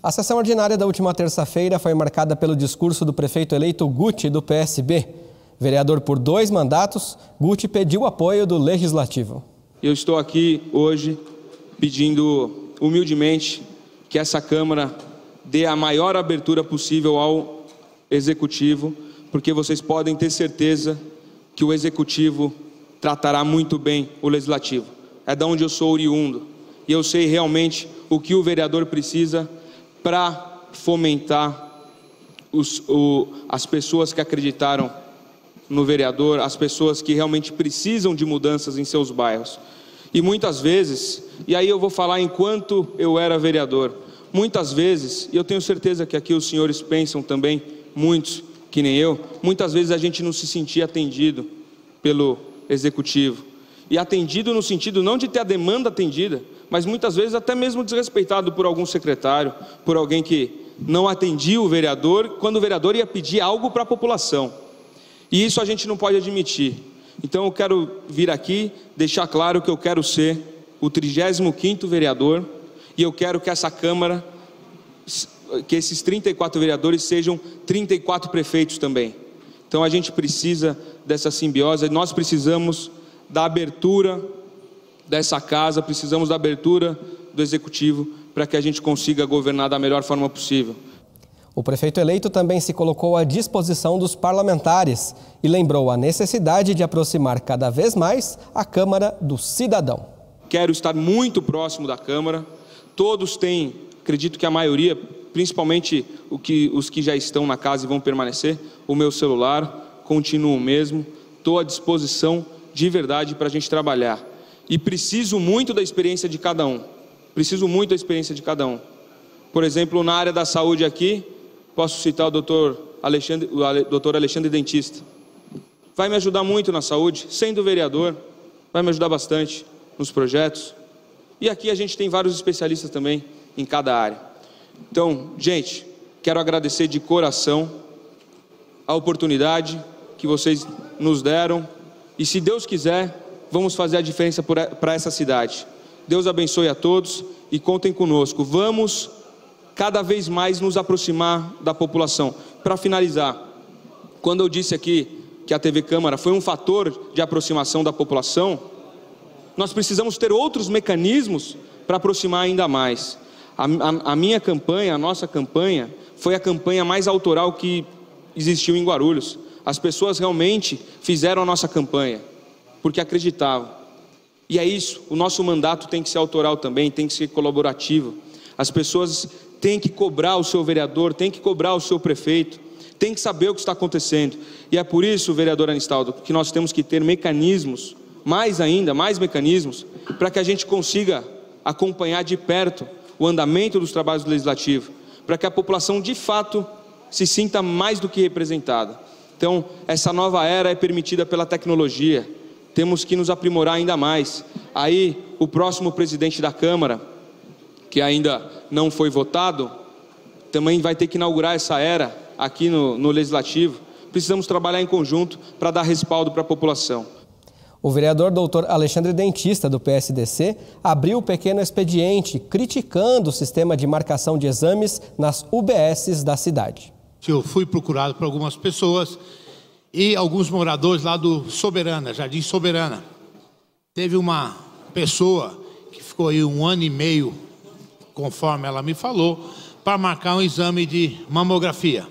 A sessão ordinária da última terça-feira foi marcada pelo discurso do prefeito eleito Guti, do PSB. Vereador por 2 mandatos, Guti pediu apoio do Legislativo. Eu estou aqui hoje pedindo humildemente que essa Câmara dê a maior abertura possível ao Executivo, porque vocês podem ter certeza que o Executivo tratará muito bem o Legislativo. É da onde eu sou oriundo e eu sei realmente o que o vereador precisa para fomentar as pessoas que acreditaram no vereador, as pessoas que realmente precisam de mudanças em seus bairros. E muitas vezes, e aí eu vou falar enquanto eu era vereador, muitas vezes, e eu tenho certeza que aqui os senhores pensam também, muitos que nem eu, muitas vezes a gente não se sentia atendido pelo Executivo. E atendido no sentido não de ter a demanda atendida, mas muitas vezes até mesmo desrespeitado por algum secretário, por alguém que não atendia o vereador, quando o vereador ia pedir algo para a população. E isso a gente não pode admitir. Então eu quero vir aqui, deixar claro que eu quero ser o 35º vereador, e eu quero que essa Câmara, que esses 34 vereadores sejam 34 prefeitos também. Então a gente precisa dessa simbiose, nós precisamos da abertura dessa casa, precisamos da abertura do Executivo para que a gente consiga governar da melhor forma possível. O prefeito eleito também se colocou à disposição dos parlamentares e lembrou a necessidade de aproximar cada vez mais a Câmara do cidadão. Quero estar muito próximo da Câmara, todos têm, acredito que a maioria, principalmente os que já estão na casa e vão permanecer, o meu celular, continuo o mesmo, estou à disposição de verdade para a gente trabalhar. E preciso muito da experiência de cada um. Por exemplo, na área da saúde aqui, posso citar o doutor Alexandre Dentista. Vai me ajudar muito na saúde, sendo vereador, vai me ajudar bastante nos projetos. E aqui a gente tem vários especialistas também em cada área. Então, gente, quero agradecer de coração a oportunidade que vocês nos deram. E se Deus quiser, vamos fazer a diferença para essa cidade. Deus abençoe a todos e contem conosco. Vamos cada vez mais nos aproximar da população. Para finalizar, quando eu disse aqui que a TV Câmara foi um fator de aproximação da população, nós precisamos ter outros mecanismos para aproximar ainda mais. A minha campanha, a nossa campanha, foi a campanha mais autoral que existiu em Guarulhos. As pessoas realmente fizeram a nossa campanha, porque acreditavam. E é isso, o nosso mandato tem que ser autoral também, tem que ser colaborativo. As pessoas têm que cobrar o seu vereador, têm que cobrar o seu prefeito, têm que saber o que está acontecendo. E é por isso, vereador Anistaldo, que nós temos que ter mecanismos, mais mecanismos, para que a gente consiga acompanhar de perto o andamento dos trabalhos do Legislativo, para que a população de fato se sinta mais do que representada. Então, essa nova era é permitida pela tecnologia, temos que nos aprimorar ainda mais. Aí, o próximo presidente da Câmara, que ainda não foi votado, também vai ter que inaugurar essa era aqui no Legislativo. Precisamos trabalhar em conjunto para dar respaldo para a população. O vereador doutor Alexandre Dentista, do PSDC, abriu um pequeno expediente criticando o sistema de marcação de exames nas UBSs da cidade. Eu fui procurado por algumas pessoas e alguns moradores lá do Soberana, Jardim Soberana. Teve uma pessoa que ficou aí 1 ano e meio, conforme ela me falou, para marcar um exame de mamografia.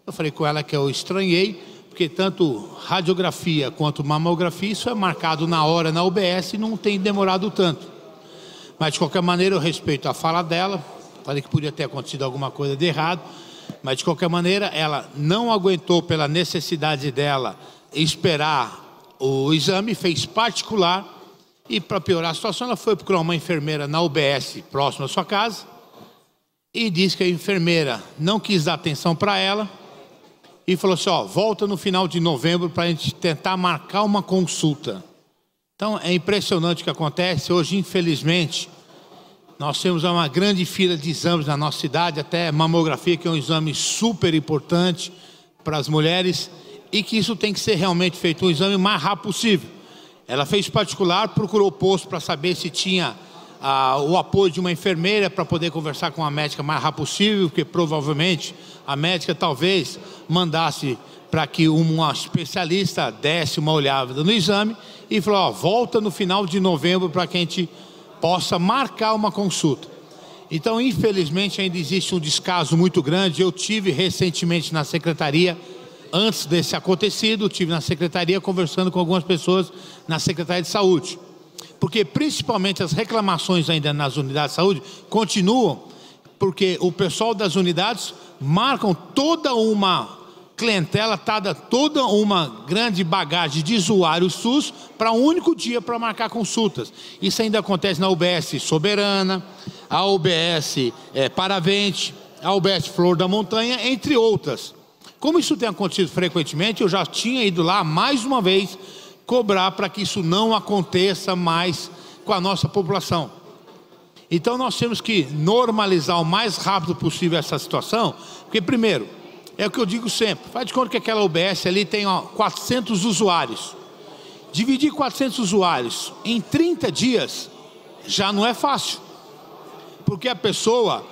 Eu falei com ela que eu estranhei, porque tanto radiografia quanto mamografia, isso é marcado na hora na UBS e não tem demorado tanto. Mas de qualquer maneira eu respeito a fala dela, falei que podia ter acontecido alguma coisa de errado, mas de qualquer maneira ela não aguentou pela necessidade dela esperar o exame, fez particular e para piorar a situação ela foi procurar uma enfermeira na UBS próxima à sua casa e disse que a enfermeira não quis dar atenção para ela e falou assim, ó, volta no final de novembro para a gente tentar marcar uma consulta. Então é impressionante o que acontece. Hoje, infelizmente, nós temos uma grande fila de exames na nossa cidade, até mamografia, que é um exame super importante para as mulheres, e que isso tem que ser realmente feito um exame o mais rápido possível. Ela fez particular, procurou o posto para saber se tinha o apoio de uma enfermeira para poder conversar com a médica o mais rápido possível, porque provavelmente a médica talvez mandasse para que uma especialista desse uma olhada no exame e falou, ó, volta no final de novembro para que a gente possa marcar uma consulta. Então, infelizmente, ainda existe um descaso muito grande. Eu tive recentemente na secretaria, antes desse acontecido, estive na secretaria conversando com algumas pessoas na Secretaria de Saúde. Porque principalmente as reclamações ainda nas unidades de saúde continuam, porque o pessoal das unidades marcam toda uma clientela, toda uma grande bagagem de usuários SUS para um único dia para marcar consultas. Isso ainda acontece na UBS Soberana, a UBS Paravente, a UBS Flor da Montanha, entre outras. Como isso tem acontecido frequentemente, eu já tinha ido lá mais uma vez cobrar para que isso não aconteça mais com a nossa população. Então nós temos que normalizar o mais rápido possível essa situação, porque primeiro, é o que eu digo sempre, faz de conta que aquela UBS ali tem 400 usuários. Dividir 400 usuários em 30 dias já não é fácil. Porque a pessoa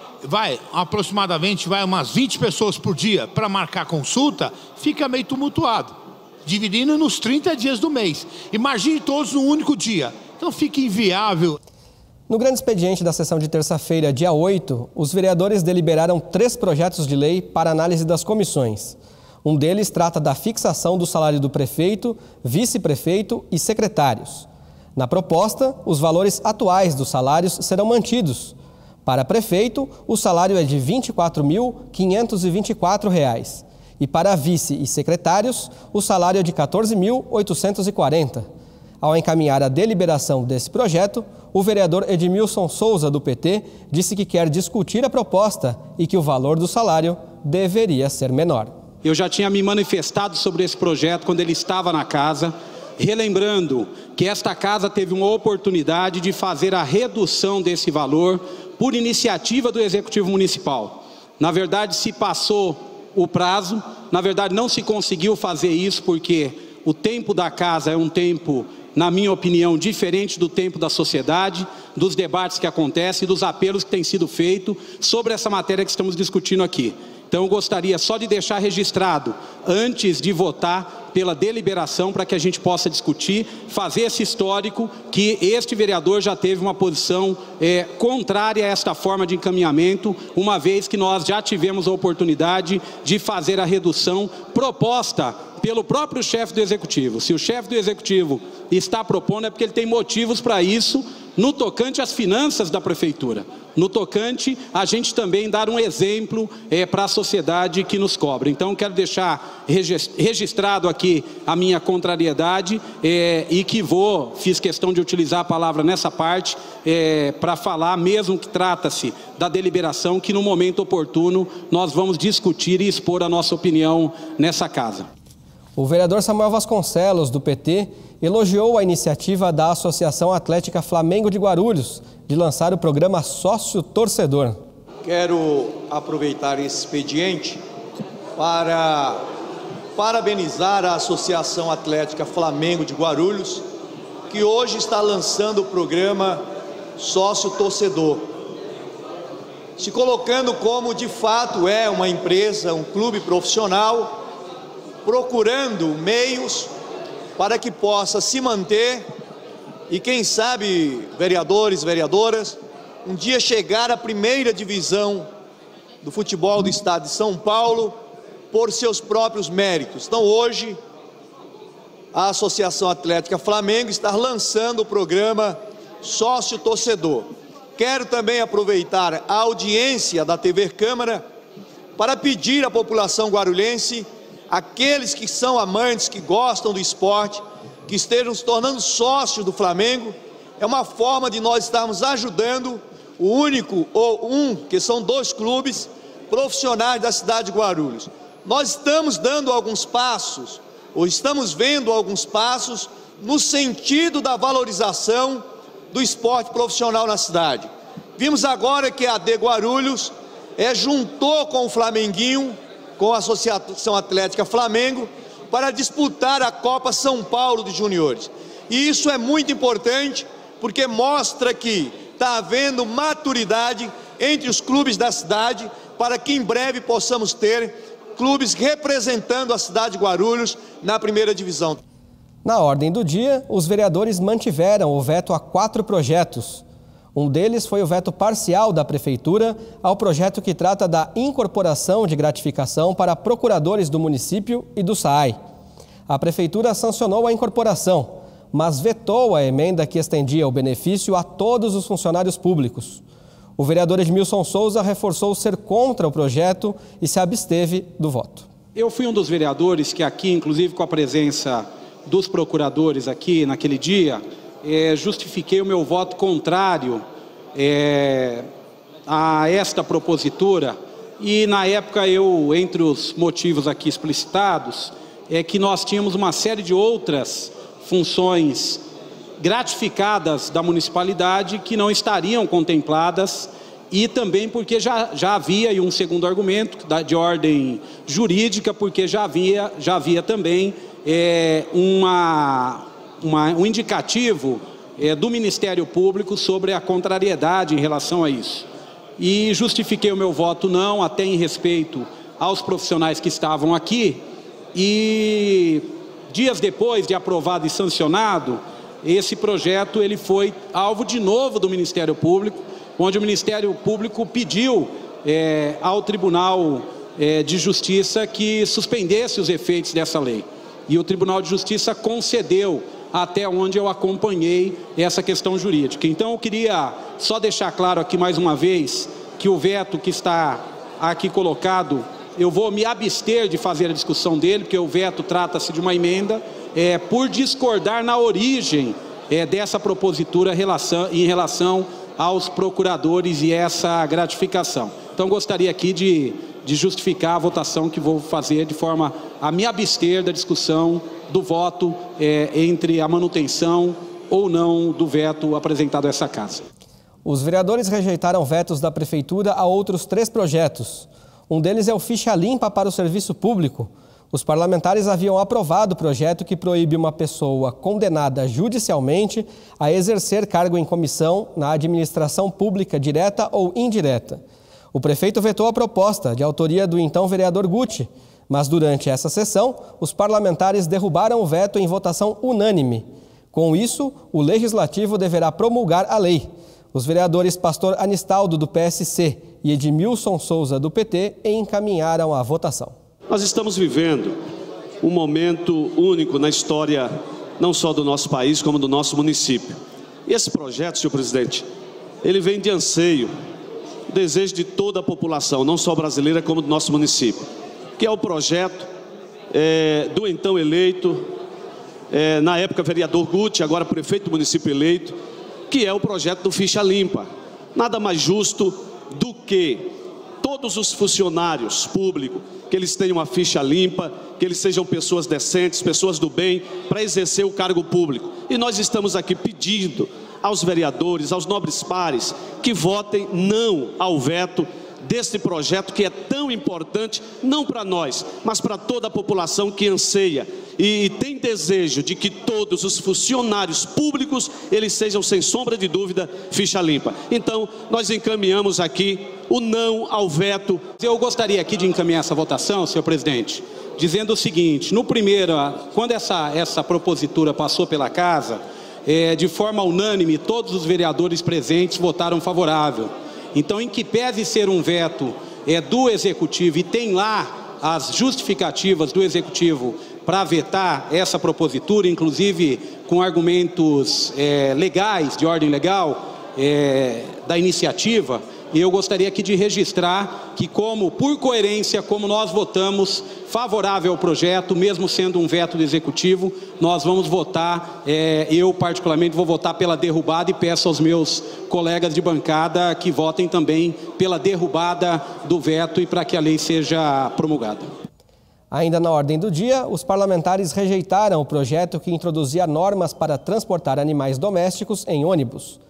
aproximadamente umas 20 pessoas por dia para marcar consulta, fica meio tumultuado. Dividindo nos 30 dias do mês. Imagine todos num único dia. Então fica inviável. No grande expediente da sessão de terça-feira, dia 8, os vereadores deliberaram 3 projetos de lei para análise das comissões. Um deles trata da fixação do salário do prefeito, vice-prefeito e secretários. Na proposta, os valores atuais dos salários serão mantidos. Para prefeito, o salário é de R$ 24.524 e para vice e secretários, o salário é de R$ 14.840. Ao encaminhar a deliberação desse projeto, o vereador Edmilson Souza, do PT, disse que quer discutir a proposta e que o valor do salário deveria ser menor. Eu já tinha me manifestado sobre esse projeto quando ele estava na casa, relembrando que esta casa teve uma oportunidade de fazer a redução desse valor por iniciativa do Executivo Municipal. Na verdade, se passou o prazo, na verdade não se conseguiu fazer isso porque o tempo da casa é um tempo, na minha opinião, diferente do tempo da sociedade, dos debates que acontecem e dos apelos que têm sido feitos sobre essa matéria que estamos discutindo aqui. Então eu gostaria só de deixar registrado, antes de votar pela deliberação, para que a gente possa discutir, fazer esse histórico, que este vereador já teve uma posição contrária a esta forma de encaminhamento, uma vez que nós já tivemos a oportunidade de fazer a redução proposta pelo próprio chefe do Executivo. Se o chefe do Executivo está propondo, é porque ele tem motivos para isso, no tocante às finanças da Prefeitura. No tocante, a gente também dar um exemplo para a sociedade que nos cobra. Então, quero deixar registrado aqui a minha contrariedade e que fiz questão de utilizar a palavra nessa parte para falar, mesmo que trata-se da deliberação, que no momento oportuno nós vamos discutir e expor a nossa opinião nessa casa. O vereador Samuel Vasconcelos, do PT, elogiou a iniciativa da Associação Atlética Flamengo de Guarulhos de lançar o programa Sócio Torcedor. Quero aproveitar esse expediente para parabenizar a Associação Atlética Flamengo de Guarulhos, que hoje está lançando o programa Sócio Torcedor, se colocando como de fato é uma empresa, um clube profissional, procurando meios para que possa se manter e, quem sabe, vereadores, vereadoras, um dia chegar à primeira divisão do futebol do estado de São Paulo por seus próprios méritos. Então, hoje, a Associação Atlética Flamengo está lançando o programa Sócio Torcedor. Quero também aproveitar a audiência da TV Câmara para pedir à população guarulhense, aqueles que são amantes, que gostam do esporte, que estejam se tornando sócios do Flamengo, é uma forma de nós estarmos ajudando o único, que são 2 clubes profissionais da cidade de Guarulhos. Nós estamos dando alguns passos, ou estamos vendo alguns passos, no sentido da valorização do esporte profissional na cidade. Vimos agora que a AD Guarulhos juntou com o Flamenguinho, com a Associação Atlética Flamengo, para disputar a Copa São Paulo de Juniores. E isso é muito importante, porque mostra que está havendo maturidade entre os clubes da cidade para que em breve possamos ter clubes representando a cidade de Guarulhos na primeira divisão. Na ordem do dia, os vereadores mantiveram o veto a 4 projetos. Um deles foi o veto parcial da Prefeitura ao projeto que trata da incorporação de gratificação para procuradores do município e do SAAI. A Prefeitura sancionou a incorporação, mas vetou a emenda que estendia o benefício a todos os funcionários públicos. O vereador Edmilson Souza reforçou ser contra o projeto e se absteve do voto. Eu fui um dos vereadores que aqui, inclusive com a presença dos procuradores aqui naquele dia, justifiquei o meu voto contrário a esta propositura. E na época entre os motivos aqui explicitados, é que nós tínhamos uma série de outras funções gratificadas da municipalidade que não estariam contempladas, e também porque já havia, e um segundo argumento de ordem jurídica, porque já havia também um indicativo do Ministério Público sobre a contrariedade em relação a isso. E justifiquei o meu voto não, até em respeito aos profissionais que estavam aqui, e dias depois de aprovado e sancionado, esse projeto ele foi alvo de novo do Ministério Público, onde o Ministério Público pediu ao Tribunal de Justiça que suspendesse os efeitos dessa lei. E o Tribunal de Justiça concedeu, até onde eu acompanhei essa questão jurídica. Então eu queria só deixar claro aqui mais uma vez que o veto que está aqui colocado, eu vou me abster de fazer a discussão dele, porque o veto trata-se de uma emenda, por discordar na origem dessa propositura em relação aos procuradores e essa gratificação. Então gostaria aqui de justificar a votação que vou fazer de forma a me abster da discussão do voto entre a manutenção ou não do veto apresentado a essa casa. Os vereadores rejeitaram vetos da Prefeitura a outros 3 projetos. Um deles é o Ficha Limpa para o Serviço Público. Os parlamentares haviam aprovado o projeto que proíbe uma pessoa condenada judicialmente a exercer cargo em comissão na administração pública direta ou indireta. O prefeito vetou a proposta, de autoria do então vereador Guti, mas durante essa sessão, os parlamentares derrubaram o veto em votação unânime. Com isso, o Legislativo deverá promulgar a lei. Os vereadores Pastor Anistaldo, do PSC, e Edmilson Souza, do PT, encaminharam a votação. Nós estamos vivendo um momento único na história, não só do nosso país, como do nosso município. E esse projeto, senhor presidente, ele vem de anseio, desejo de toda a população, não só brasileira, como do nosso município, que é o projeto do então eleito, na época vereador Guti, agora prefeito do município eleito, que é o projeto do Ficha Limpa. Nada mais justo do que todos os funcionários públicos, que eles tenham uma ficha limpa, que eles sejam pessoas decentes, pessoas do bem, para exercer o cargo público. E nós estamos aqui pedindo aos vereadores, aos nobres pares, que votem não ao veto deste projeto que é tão importante, não para nós, mas para toda a população que anseia e tem desejo de que todos os funcionários públicos, eles sejam, sem sombra de dúvida, ficha limpa. Então, nós encaminhamos aqui o não ao veto. Eu gostaria aqui de encaminhar essa votação, senhor presidente, dizendo o seguinte: no primeiro, quando essa propositura passou pela casa, de forma unânime, todos os vereadores presentes votaram favorável. Então, em que pese ser um veto do Executivo, e tem lá as justificativas do Executivo para vetar essa propositura, inclusive com argumentos legais, de ordem legal, da iniciativa, e eu gostaria aqui de registrar que, por coerência, como nós votamos favorável ao projeto, mesmo sendo um veto do Executivo, nós vamos votar, eu particularmente vou votar pela derrubada, e peço aos meus colegas de bancada que votem também pela derrubada do veto e para que a lei seja promulgada. Ainda na ordem do dia, os parlamentares rejeitaram o projeto que introduzia normas para transportar animais domésticos em ônibus.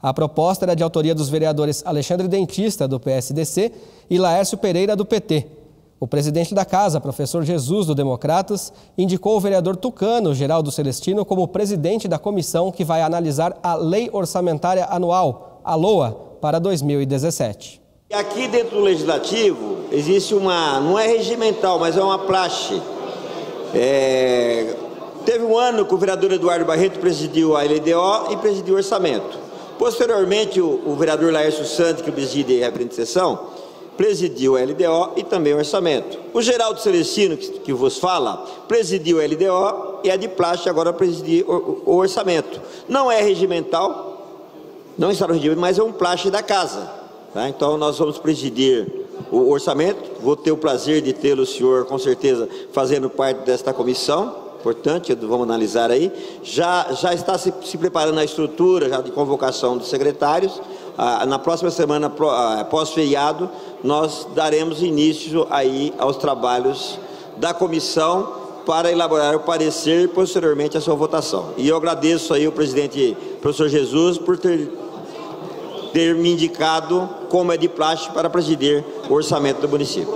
A proposta era de autoria dos vereadores Alexandre Dentista, do PSDC, e Laércio Pereira, do PT. O presidente da Casa, professor Jesus, do Democratas, indicou o vereador tucano, Geraldo Celestino, como presidente da comissão que vai analisar a Lei Orçamentária Anual, a LOA, para 2017. Aqui dentro do Legislativo existe não é regimental, mas é uma praxe. Teve um ano que o vereador Eduardo Barreto presidiu a LDO e presidiu o orçamento. Posteriormente, o vereador Laércio Santos, que preside a frente de sessão, presidiu a LDO e também o orçamento. O Geraldo Celestino, que vos fala, presidiu a LDO e é de praxe agora presidir o orçamento. Não é regimental, não está no regimento, mas é um praxe da casa. Tá? Então, nós vamos presidir o orçamento. Vou ter o prazer de tê-lo, senhor, com certeza, fazendo parte desta comissão. Importante, vamos analisar aí. Já está se preparando a estrutura já de convocação dos secretários. Na próxima semana, pós-feriado, nós daremos início aí aos trabalhos da comissão para elaborar o parecer e, posteriormente, a sua votação. E eu agradeço aí o presidente, professor Jesus, por ter me indicado como é de praxe para presidir o orçamento do município.